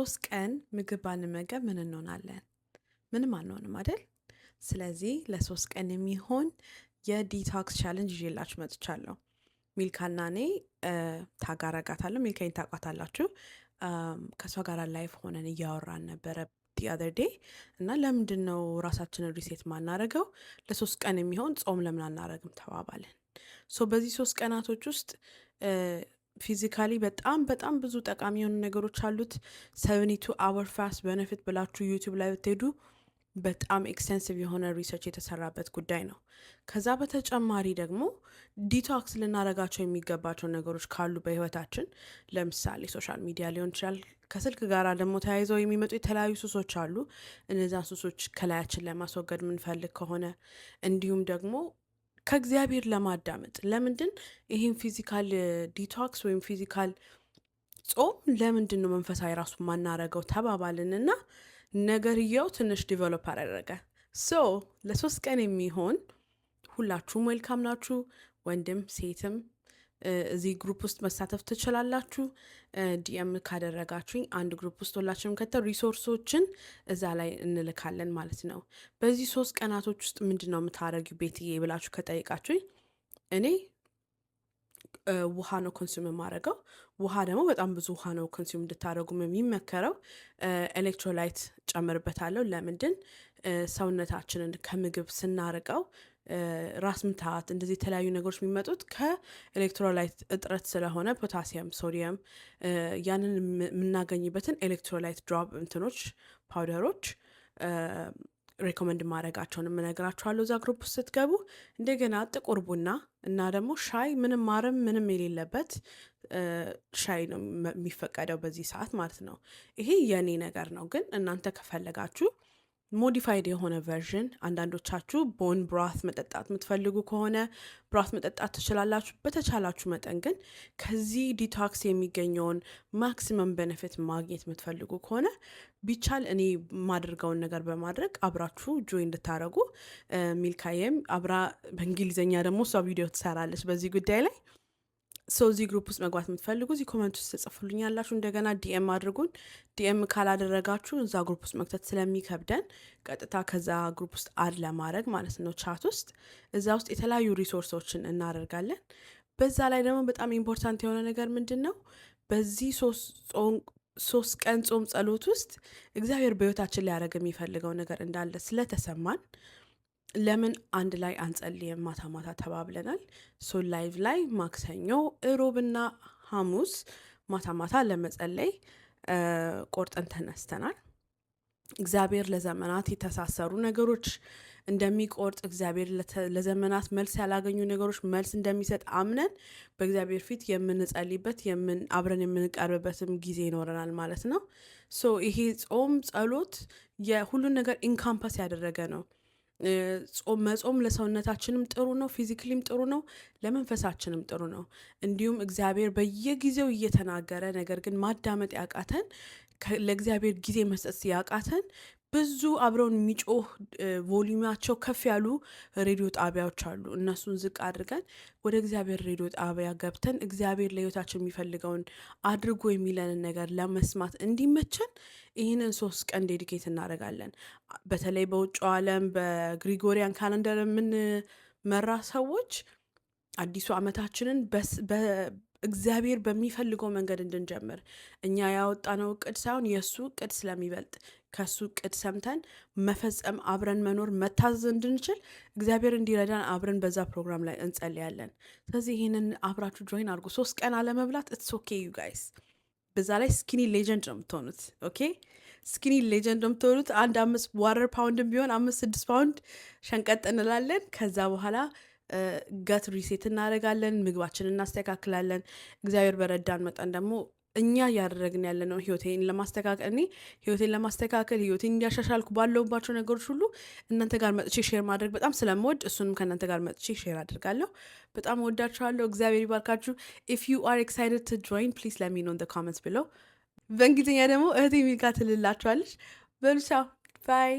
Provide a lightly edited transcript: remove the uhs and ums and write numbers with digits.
ለ3 ቀን ምግብ ባንመገብ ምን እንሆናለን? ምንም አንሆንም አይደል? ስለዚህ ለ3 ቀን የሚሆን የዲቶክስ ቻሌንጅ ይዤላችሁ መጥቻለሁ። ሚልካና እኔ ታግ አረጋታለሁ። ሚልካዬን ታውቋታላችሁ። ከእሷ ጋር ላይፍ ሆነን እያወራን ነበረ ዲ አዘር ዴይ እና ለምንድን ነው ራሳችንን ሪሴት ማናረገው? ለ3 ቀን የሚሆን ጾም ለምን አናረግም ተባባልን። በዚህ 3 ቀናቶች ውስጥ ፊዚካሊ በጣም ብዙ ጠቃሚ የሆኑ ነገሮች አሉት። 72 አወር ፋስት ቤኔፊት ብላችሁ ዩቲዩብ ላይ ብትሄዱ በጣም ኤክስቴንሲቭ የሆነ ሪሰርች የተሰራበት ጉዳይ ነው። ከዛ በተጨማሪ ደግሞ ዲቶክስ ልናረጋቸው የሚገባቸው ነገሮች ካሉ በህይወታችን ለምሳሌ ሶሻል ሚዲያ ሊሆን ይችላል። ከስልክ ጋር ደግሞ ተያይዘው የሚመጡ የተለያዩ ሱሶች አሉ። እነዛን ሱሶች ከላያችን ለማስወገድ የምንፈልግ ከሆነ እንዲሁም ደግሞ ከእግዚአብሔር ለማዳመጥ ለምንድን ይህን ፊዚካል ዲቶክስ ወይም ፊዚካል ጾም ለምንድን ነው መንፈሳዊ ራሱ ማናረገው ተባባልንና ነገርየው ትንሽ ዲቨሎፕ አደረገ። ለ3 ቀን የሚሆን ሁላችሁም ዌልካም ናችሁ። ወንድም ሴትም እዚህ ግሩፕ ውስጥ መሳተፍ ትችላላችሁ። ዲኤም ካደረጋችሁኝ አንድ ግሩፕ ውስጥ ሁላችንም ሪሶርሶችን እዛ ላይ እንልካለን ማለት ነው። በዚህ 3 ቀናቶች ውስጥ ምንድን ነው የምታረጊው ቤትዬ ብላችሁ ከጠይቃችሁኝ እኔ ውሃ ነው ኮንሱም የማደርገው። ውሃ ደግሞ በጣም ብዙ ውሃ ነው ኮንሱም እንድታደረጉም የሚመከረው። ኤሌክትሮላይት ጨምርበታለሁ። ለምንድን ሰውነታችንን ከምግብ ስናርቀው ራስ ምታት እንደዚህ የተለያዩ ነገሮች የሚመጡት ከኤሌክትሮላይት እጥረት ስለሆነ ፖታሲየም፣ ሶዲየም ያንን የምናገኝበትን ኤሌክትሮላይት ድሮፕ እንትኖች ፓውደሮች ሬኮመንድ ማድረጋቸውን የምነግራችኋለሁ እዛ ግሩፕ ውስጥ ስትገቡ። እንደገና ጥቁር ቡና እና ደግሞ ሻይ ምንም ማርም ምንም የሌለበት ሻይ ነው የሚፈቀደው በዚህ ሰዓት ማለት ነው። ይሄ የኔ ነገር ነው። ግን እናንተ ከፈለጋችሁ ሞዲፋይድ የሆነ ቨርዥን አንዳንዶቻችሁ ቦን ብራት መጠጣት የምትፈልጉ ከሆነ ብራት መጠጣት ትችላላችሁ። በተቻላችሁ መጠን ግን ከዚህ ዲቶክስ የሚገኘውን ማክሲመም ቤኔፊት ማግኘት የምትፈልጉ ከሆነ ቢቻል እኔ የማደርገውን ነገር በማድረግ አብራችሁ ጆይ እንድታረጉ። ሚልካዬም አብራ በእንግሊዝኛ ደግሞ እሷ ቪዲዮ ትሰራለች በዚህ ጉዳይ ላይ። እዚህ ግሩፕ ውስጥ መግባት የምትፈልጉ እዚህ ኮመንት ውስጥ ጽፉልኝ ያላችሁ። እንደገና ዲኤም አድርጉን። ዲኤም ካላደረጋችሁ እዛ ግሩፕ ውስጥ መክተት ስለሚከብደን ቀጥታ ከዛ ግሩፕ ውስጥ አድ ለማድረግ ማለት ነው ቻት ውስጥ እዛ ውስጥ የተለያዩ ሪሶርሶችን እናደርጋለን። በዛ ላይ ደግሞ በጣም ኢምፖርታንት የሆነ ነገር ምንድን ነው፣ በዚህ 3 ቀን ጾም ጸሎት ውስጥ እግዚአብሔር በህይወታችን ሊያደርግ የሚፈልገው ነገር እንዳለ ስለተሰማን ለምን አንድ ላይ አንጸልይም ማታ ማታ ተባብለናል። ላይቭ ላይ ማክሰኞ፣ እሮብና ሐሙስ ማታ ማታ ለመጸለይ ቆርጠን ተነስተናል። እግዚአብሔር ለዘመናት የተሳሰሩ ነገሮች እንደሚቆርጥ፣ እግዚአብሔር ለዘመናት መልስ ያላገኙ ነገሮች መልስ እንደሚሰጥ አምነን በእግዚአብሔር ፊት የምንጸልይበት አብረን የምንቀርብበትም ጊዜ ይኖረናል ማለት ነው። ይሄ ጾም ጸሎት የሁሉን ነገር ኢንካምፓስ ያደረገ ነው። መጾም ለሰውነታችንም ጥሩ ነው፣ ፊዚክሊም ጥሩ ነው፣ ለመንፈሳችንም ጥሩ ነው። እንዲሁም እግዚአብሔር በየጊዜው እየተናገረ ነገር ግን ማዳመጥ ያቃተን፣ ለእግዚአብሔር ጊዜ መስጠት ያቃተን ብዙ አብረውን የሚጮህ ቮሊዩማቸው ከፍ ያሉ ሬዲዮ ጣቢያዎች አሉ። እነሱን ዝቅ አድርገን ወደ እግዚአብሔር ሬዲዮ ጣቢያ ገብተን እግዚአብሔር ለህይወታችን የሚፈልገውን አድርጎ የሚለንን ነገር ለመስማት እንዲመቸን ይህንን 3 ቀን ዴዲኬት እናደርጋለን። በተለይ በውጭው ዓለም በግሪጎሪያን ካለንደር የምንመራ ሰዎች አዲሱ ዓመታችንን እግዚአብሔር በሚፈልገው መንገድ እንድንጀምር እኛ ያወጣነው እቅድ ሳይሆን የእሱ እቅድ ስለሚበልጥ ከሱ እቅድ ሰምተን መፈጸም፣ አብረን መኖር፣ መታዘዝ እንድንችል እግዚአብሔር እንዲረዳን አብረን በዛ ፕሮግራም ላይ እንጸልያለን። ስለዚህ ይህንን አብራችሁ ጆይን አድርጉ። 3 ቀን አለመብላት ኢትስ ኦኬ ዩ ጋይስ። በዛ ላይ ስኪኒ ሌጀንድ ነው የምትሆኑት። ኦኬ ስኪኒ ሌጀንድ ነው የምትሆኑት። 5 ዋተር ፓውንድም ቢሆን 5-6 ፓውንድ ሸንቀጥ እንላለን። ከዛ በኋላ ገት ሪሴት እናደርጋለን፣ ምግባችን እናስተካክላለን። እግዚአብሔር በረዳን መጠን ደግሞ እኛ እያደረግን ያለ ነው ህይወቴን ለማስተካከል ህይወቴን እንዲያሻሻልኩ ባለውባቸው ነገሮች ሁሉ እናንተ ጋር መጥቼ ሼር ማድረግ በጣም ስለምወድ እሱንም ከእናንተ ጋር መጥቼ ሼር አድርጋለሁ። በጣም ወዳችኋለሁ። እግዚአብሔር ይባርካችሁ። ኢፍ ዩ አር ኤክሳይትድ ቱ ጆይን ፕሊዝ ሌት ሚ ኖ ኢን ዘ ኮመንትስ ቢሎ። በእንግሊዝኛ ደግሞ እህቴ ሚልካ ትልላችኋለች። በሉ ቻው ባይ።